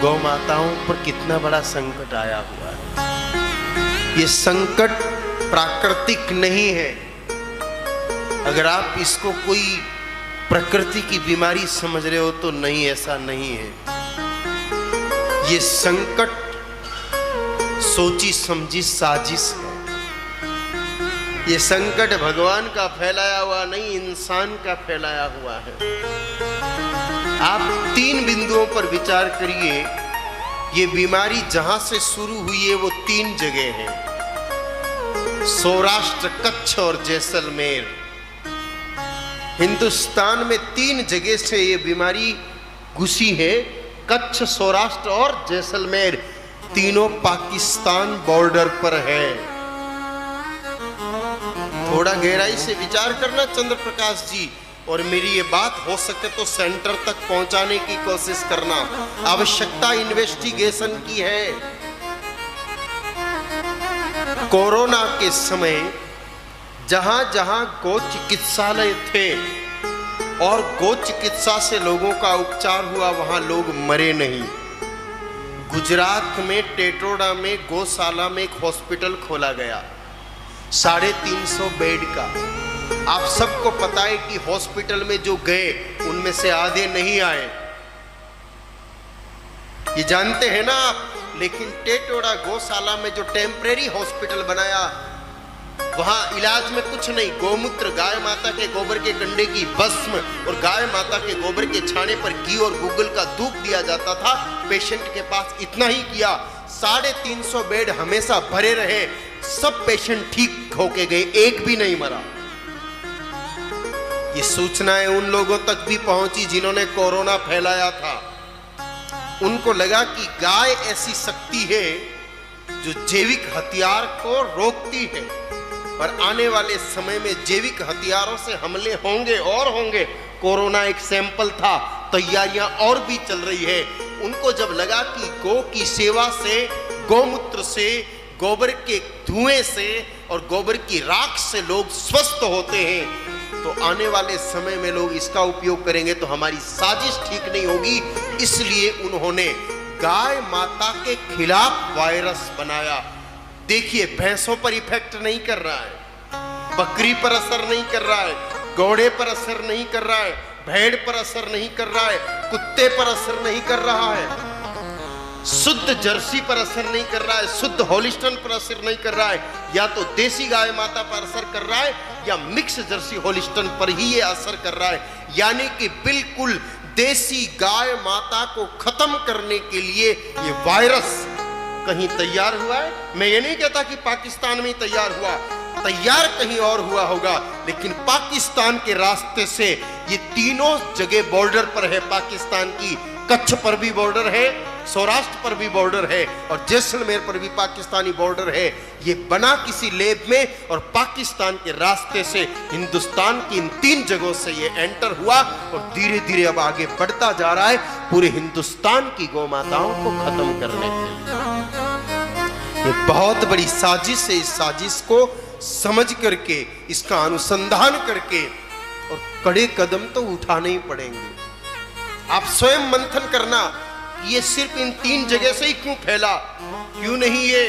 गौ माताओं पर कितना बड़ा संकट आया हुआ है। ये संकट प्राकृतिक नहीं है। अगर आप इसको कोई प्रकृति की बीमारी समझ रहे हो तो नहीं, ऐसा नहीं है। ये संकट सोची समझी साजिश है। ये संकट भगवान का फैलाया हुआ नहीं, इंसान का फैलाया हुआ है। आप 3 बिंदुओं पर विचार करिए। ये बीमारी जहां से शुरू हुई है वो 3 जगह है, सौराष्ट्र, कच्छ और जैसलमेर। हिंदुस्तान में 3 जगह से ये बीमारी घुसी है, कच्छ, सौराष्ट्र और जैसलमेर। तीनों पाकिस्तान बॉर्डर पर है। थोड़ा गहराई से विचार करना चंद्र प्रकाश जी, और मेरी ये बात हो सके तो सेंटर तक पहुंचाने की कोशिश करना। आवश्यकता इन्वेस्टिगेशन की है। कोरोना के समय जहां जहां गो चिकित्सालय थे और गो चिकित्सा से लोगों का उपचार हुआ, वहां लोग मरे नहीं। गुजरात में टेटोड़ा में गौशाला में एक हॉस्पिटल खोला गया 350 बेड का। आप सबको पता है कि हॉस्पिटल में जो गए उनमें से आधे नहीं आए, ये जानते हैं ना आप। लेकिन टेटोड़ा गौशाला में जो टेम्परेरी हॉस्पिटल बनाया, वहां इलाज में कुछ नहीं, गोमूत्र, गाय माता के गोबर के कंडे की भस्म और गाय माता के गोबर के छाने पर घी और गूगल का धूप दिया जाता था पेशेंट के पास। इतना ही किया। 350 बेड हमेशा भरे रहे। सब पेशेंट ठीक होके गए, एक भी नहीं मरा। ये सूचनाएं उन लोगों तक भी पहुंची जिन्होंने कोरोना फैलाया था। उनको लगा कि गाय ऐसी शक्ति है जो जैविक हथियार को रोकती है, और आने वाले समय में जैविक हथियारों से हमले होंगे और होंगे। कोरोना एक सैंपल था, तैयारियां और भी चल रही है। उनको जब लगा कि गौ की सेवा से, गौमूत्र से, गोबर के धुएं से और गोबर की राख से लोग स्वस्थ होते हैं, तो आने वाले समय में लोग इसका उपयोग करेंगे तो हमारी साजिश ठीक नहीं होगी। इसलिए उन्होंने गाय माता के खिलाफ वायरस बनाया। देखिए, भैंसों पर इफेक्ट नहीं कर रहा है, बकरी पर असर नहीं कर रहा है, घोड़े पर असर नहीं कर रहा है, भेड़ पर असर नहीं कर रहा है, कुत्ते पर असर नहीं कर रहा है, शुद्ध जर्सी पर असर नहीं कर रहा है, शुद्ध होलिस्टन पर असर नहीं कर रहा है। या तो देसी गाय माता पर असर कर रहा है या मिक्स जर्सी होलिस्टन पर ही ये असर कर रहा है। यानी कि बिल्कुल देसी गाय माता को खत्म करने के लिए ये वायरस कहीं तैयार हुआ है। मैं ये नहीं कहता कि पाकिस्तान में ही तैयार हुआ, तैयार कहीं और हुआ होगा, लेकिन पाकिस्तान के रास्ते से ये तीनों जगह बॉर्डर पर है पाकिस्तान की। कच्छ पर भी बॉर्डर है, सौराष्ट्र पर भी बॉर्डर है और जैसलमेर पर भी पाकिस्तानी बॉर्डर है। ये बना किसी लैब में और पाकिस्तान के रास्ते से हिंदुस्तान की इन 3 जगहों से ये एंटर हुआ और धीरे धीरे अब आगे बढ़ता जा रहा है पूरे हिंदुस्तान की गौ माताओं को खत्म करने के लिए। ये बहुत बड़ी साजिश है। इस साजिश को समझ करके, इसका अनुसंधान करके और कड़े कदम तो उठाने ही पड़ेंगे। आप स्वयं मंथन करना, ये सिर्फ इन 3 जगह से ही क्यों फैला? क्यों नहीं ये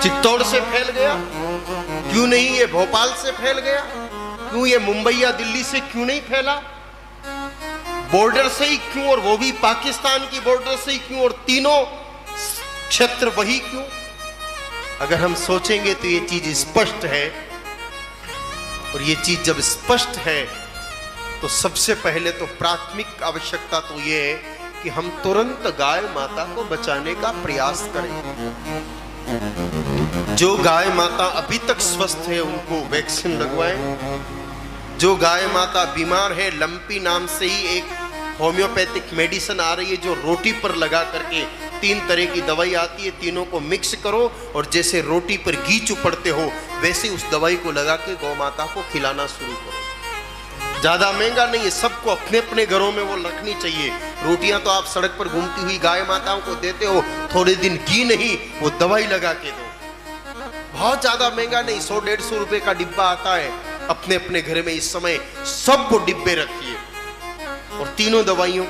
चित्तौड़ से फैल गया? क्यों नहीं ये भोपाल से फैल गया? क्यों ये मुंबई या दिल्ली से क्यों नहीं फैला? बॉर्डर से ही क्यों, और वो भी पाकिस्तान की बॉर्डर से ही क्यों, और तीनों क्षेत्र वही क्यों? अगर हम सोचेंगे तो ये चीज स्पष्ट है। और ये चीज जब स्पष्ट है तो सबसे पहले तो प्राथमिक आवश्यकता तो ये है कि हम तुरंत गाय माता को बचाने का प्रयास करें। जो गाय माता अभी तक स्वस्थ है उनको वैक्सीन लगवाएं। जो गाय माता बीमार है, लंपी नाम से ही एक होम्योपैथिक मेडिसिन आ रही है जो रोटी पर लगा करके 3 तरह की दवाई आती है, तीनों को मिक्स करो और जैसे रोटी पर घी चुपड़ते हो वैसे उस दवाई को लगा के गौ माता को खिलाना शुरू करो। ज्यादा महंगा नहीं है, सबको अपने अपने घरों में वो रखनी चाहिए। रोटियां तो आप सड़क पर घूमती हुई गाय माताओं को देते हो, थोड़े दिन घी नहीं वो दवाई लगा के दो। बहुत ज्यादा महंगा नहीं, 100-150 रुपए का डिब्बा आता है। अपने अपने घर में इस समय सब वो डिब्बे रखिए और तीनों दवाइयों